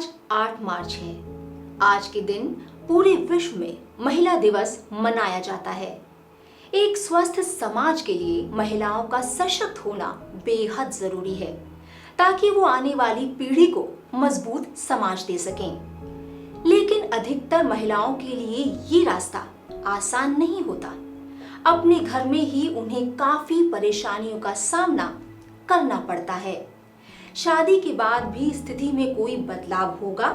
आज 8 मार्च है। आज के दिन पूरे विश्व में महिला दिवस मनाया जाता है। एक स्वस्थ समाज के लिए महिलाओं का सशक्त होना बेहद जरूरी है ताकि वो आने वाली पीढ़ी को मजबूत समाज दे सकें। लेकिन अधिकतर महिलाओं के लिए ये रास्ता आसान नहीं होता। अपने घर में ही उन्हें काफी परेशानियों का सामना करना पड़ता है। शादी के बाद भी स्थिति में कोई बदलाव होगा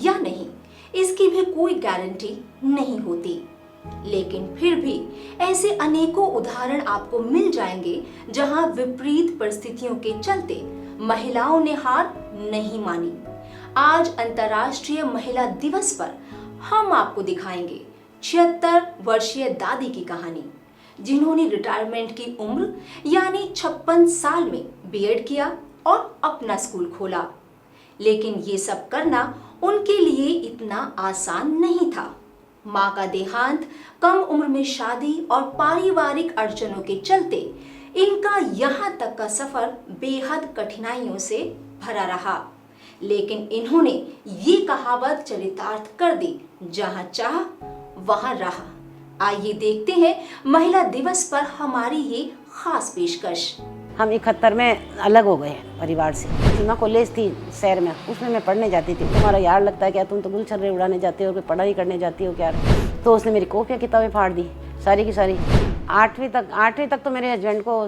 या नहीं, इसकी भी कोई गारंटी नहीं होती। लेकिन फिर भी ऐसे अनेकों उदाहरण आपको मिल जाएंगे जहां विपरीत परिस्थितियों के चलते महिलाओं ने हार नहीं मानी। आज अंतर्राष्ट्रीय महिला दिवस पर हम आपको दिखाएंगे 76 वर्षीय दादी की कहानी, जिन्होंने रिटायरमेंट की उम्र यानी 56 साल में बीएड किया और अपना स्कूल खोला। लेकिन ये सब करना उनके लिए इतना आसान नहीं था। माँ का देहांत, कम उम्र में शादी और पारिवारिक अड़चनों के चलते इनका यहाँ तक का सफर बेहद कठिनाइयों से भरा रहा। लेकिन इन्होंने ये कहावत चरितार्थ कर दी, जहाँ चाह वहाँ रहा। आइए देखते हैं महिला दिवस पर हमारी ये खास पेशकश। हम 71 में अलग हो गए परिवार से। सीमा कॉलेज थी शहर में, उसमें मैं पढ़ने जाती थी। तुम्हारा यार लगता है क्या, तुम तो गुलछर्रे उड़ाने जाते हो, पढ़ाई करने जाती हो क्या? तो उसने मेरी कॉपियाँ किताबें फाड़ दी सारी की सारी। 8वीं तक तो मेरे हस्बैंड को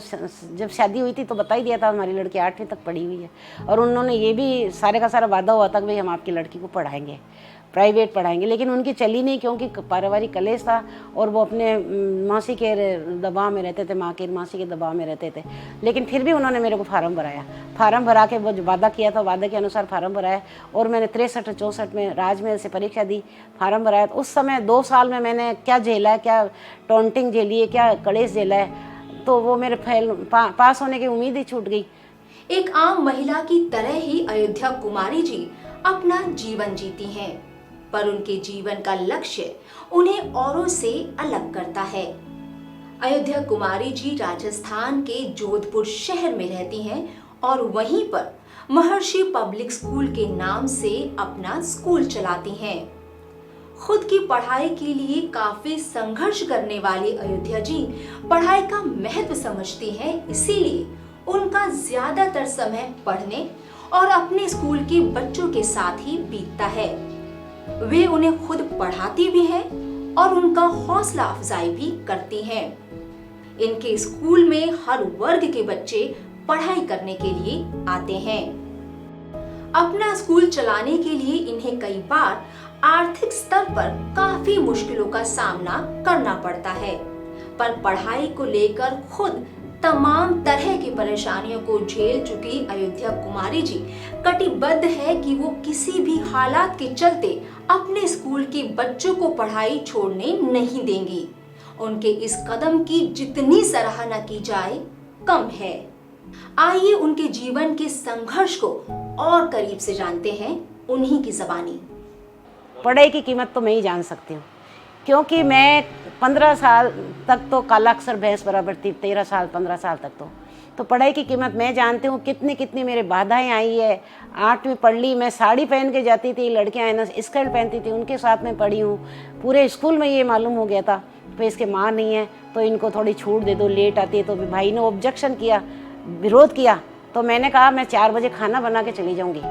जब शादी हुई थी तो बता ही दिया था हमारी लड़की 8वीं तक पढ़ी हुई है। और उन्होंने ये भी सारे का सारा वादा हुआ था कि भाई हम आपकी लड़की को पढ़ाएंगे, प्राइवेट पढ़ाएंगे। लेकिन उनकी चली नहीं, क्योंकि पारिवारिक कलेश था और वो अपने मासी के दबाव में रहते थे, माँ के मासी के दबाव में रहते थे। लेकिन फिर भी उन्होंने मेरे को फार्म भराया। फार्म भरा के वो जो वादा किया था, वादे के अनुसार फार्म भराया। और मैंने 63-64 में राजमहल से परीक्षा दी, फार्म भराया। तो उस समय 2 साल में मैंने क्या झेला है, क्या टॉन्टिंग झेली है, क्या कलेश झेला है। तो वो मेरे पास होने की उम्मीद ही छूट गई। एक आम महिला की तरह ही अयोध्या कुमारी जी अपना जीवन जीती हैं, पर उनके जीवन का लक्ष्य उन्हें औरों से अलग करता है। अयोध्या कुमारी जी राजस्थान के जोधपुर शहर में रहती हैं और वहीं पर महर्षि पब्लिक स्कूल के नाम से अपना स्कूल चलाती हैं। खुद की पढ़ाई के लिए काफी संघर्ष करने वाली अयोध्या जी पढ़ाई का महत्व समझती हैं, इसीलिए उनका ज्यादातर समय पढ़ने और अपने स्कूल के बच्चों के साथ ही बीतता है। वे उन्हें खुद पढ़ाती भी हैं और उनका हौसला अफजाई भी करती हैं। इनके स्कूल में हर वर्ग के बच्चे पढ़ाई करने के लिए आते हैं। अपना स्कूल चलाने के लिए इन्हें कई बार आर्थिक स्तर पर काफी मुश्किलों का सामना करना पड़ता है, पर पढ़ाई को लेकर खुद तमाम तरह की परेशानियों को झेल चुकी अयोध्या कुमारी जी कटिबद्ध है कि वो किसी भी हालात के चलते अपने स्कूल के बच्चों को पढ़ाई छोड़ने नहीं देंगी। उनके इस कदम की जितनी सराहना की जाए कम है। आइए उनके जीवन के संघर्ष को और करीब से जानते हैं उन्हीं की ज़बानी। पढ़ाई की कीमत तो मैं ही जान सकती हूँ, क्योंकि मैं 15 साल तक तो काला अक्षर भैंस बराबर थी। 13 साल 15 साल तक तो पढ़ाई की कीमत मैं जानती हूँ। कितनी मेरे बाधाएं आई है। 8वीं पढ़ ली, मैं साड़ी पहन के जाती थी, लड़कियां है ना स्कर्ट पहनती थी, उनके साथ में पढ़ी हूँ। पूरे स्कूल में ये मालूम हो गया था तो इसके माँ नहीं है तो इनको थोड़ी छूट दे दो, लेट आती है। तो भाई ने ऑब्जेक्शन किया, विरोध किया, तो मैंने कहा मैं 4 बजे खाना बना के चली जाऊँगी।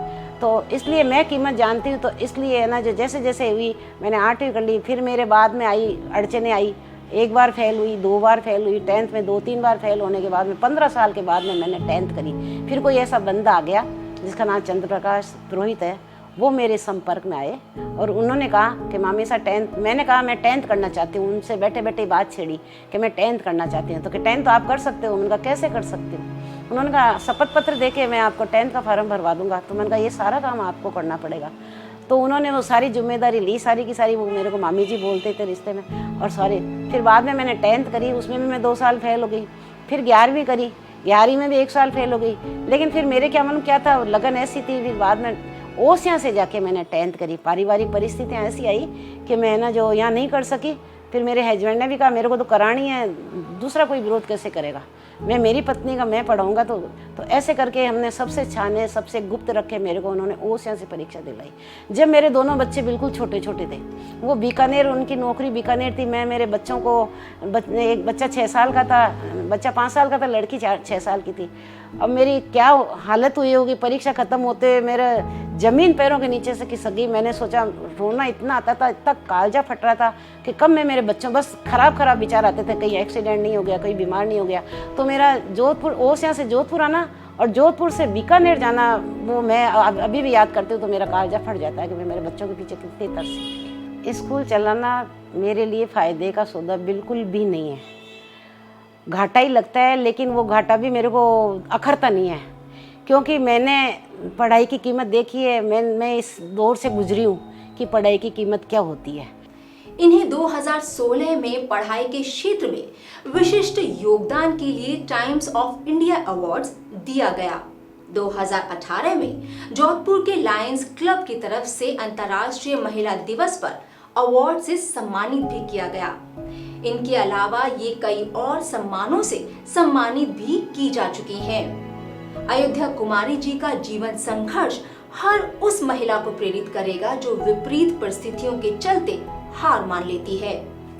तो इसलिए मैं कीमत जानती हूँ। तो इसलिए है ना, जो जैसे जैसे हुई मैंने 8वीं कर ली। फिर मेरे बाद में आई अड़चने आई, 1 बार फेल हुई, 2 बार फेल हुई, 10th में 2-3 बार फेल होने के बाद में 15 साल के बाद में मैंने 10th करी। फिर कोई ऐसा बंदा आ गया जिसका नाम चंद्र प्रकाश पुरोहित है, वो मेरे संपर्क में आए और उन्होंने कहा कि मामी सा 10th। मैंने कहा मैं 10th करना चाहती हूँ। उनसे बैठे बैठे बात छेड़ी कि मैं 10th करना चाहती हूँ। तो कि 10th तो आप कर सकते हो। मैंने कहा कैसे कर सकती हूँ? उन्होंने कहा शपथ पत्र देके मैं आपको 10th का फार्म भरवा दूंगा। तो मैंने कहा ये सारा काम आपको करना पड़ेगा। तो उन्होंने वो सारी जिम्मेदारी ली, सारी की सारी। वो मेरे को मामी जी बोलते थे रिश्ते में। और सारी फिर बाद में मैंने 10th करी, उसमें भी मैं 2 साल फेल हो गई। फिर 11वीं करी, 11वीं में भी 1 साल फेल हो गई। लेकिन फिर मेरे क्या मालूम क्या था, लगन ऐसी थी। फिर बाद में ओसिया से जाके मैंने 10th करी। पारिवारिक परिस्थितियाँ ऐसी आई कि मैं ना जो यहाँ नहीं कर सकी। फिर मेरे हस्बैंड ने भी कहा मेरे को तो करानी है, दूसरा कोई विरोध कैसे करेगा। मैं मेरी पत्नी का मैं पढ़ाऊँगा तो ऐसे करके हमने सबसे छाने, सबसे गुप्त रखे मेरे को उन्होंने ओसियां से परीक्षा दिलाई। जब मेरे दोनों बच्चे बिल्कुल छोटे छोटे थे, वो बीकानेर, उनकी नौकरी बीकानेर थी। मैं मेरे बच्चों को एक बच्चा 6 साल का था, बच्चा 5 साल का था, लड़की 6 साल की थी। अब मेरी क्या हालत हुई होगी, परीक्षा ख़त्म होते मेरा ज़मीन पैरों के नीचे से खिसक गई। मैंने सोचा, रोना इतना आता था, इतना कालजा फट रहा था कि कब मैं मेरे बच्चों, बस खराब विचार आते थे, कहीं एक्सीडेंट नहीं हो गया, कहीं बीमार नहीं हो गया। तो मेरा जोधपुर, ओसियां से जोधपुर आना और जोधपुर से बीकानेर जाना, वो मैं अभी भी याद करती हूँ तो मेरा कालजा फट जाता है कि मैं मेरे बच्चों के पीछे कितनी तरसी। स्कूल चलाना मेरे लिए फ़ायदे का सौदा बिल्कुल भी नहीं है, घाटा ही लगता है, लेकिन वो घाटा भी मेरे को अखरता नहीं है, क्योंकि मैंने पढ़ाई की कीमत देखी है। मैं इस दौर से गुजरी हूँ कि पढ़ाई की कीमत क्या होती है। इन्हें 2016 में पढ़ाई के क्षेत्र में विशिष्ट योगदान के लिए टाइम्स ऑफ इंडिया अवार्ड्स दिया गया। 2018 में जोधपुर के लायंस क्लब की तरफ से अंतर्राष्ट्रीय महिला दिवस पर अवार्ड से सम्मानित भी किया गया। इनके अलावा ये कई और सम्मानों से सम्मानित भी की जा चुकी हैं। अयोध्या कुमारी जी का जीवन संघर्ष हर उस महिला को प्रेरित करेगा जो विपरीत परिस्थितियों के चलते हार मान लेती है।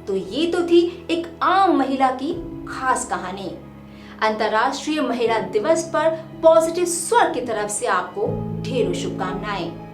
तो ये तो थी एक आम महिला की खास कहानी। अंतर्राष्ट्रीय महिला दिवस पर पॉजिटिव स्वर की तरफ से आपको ढेरों शुभकामनाएं।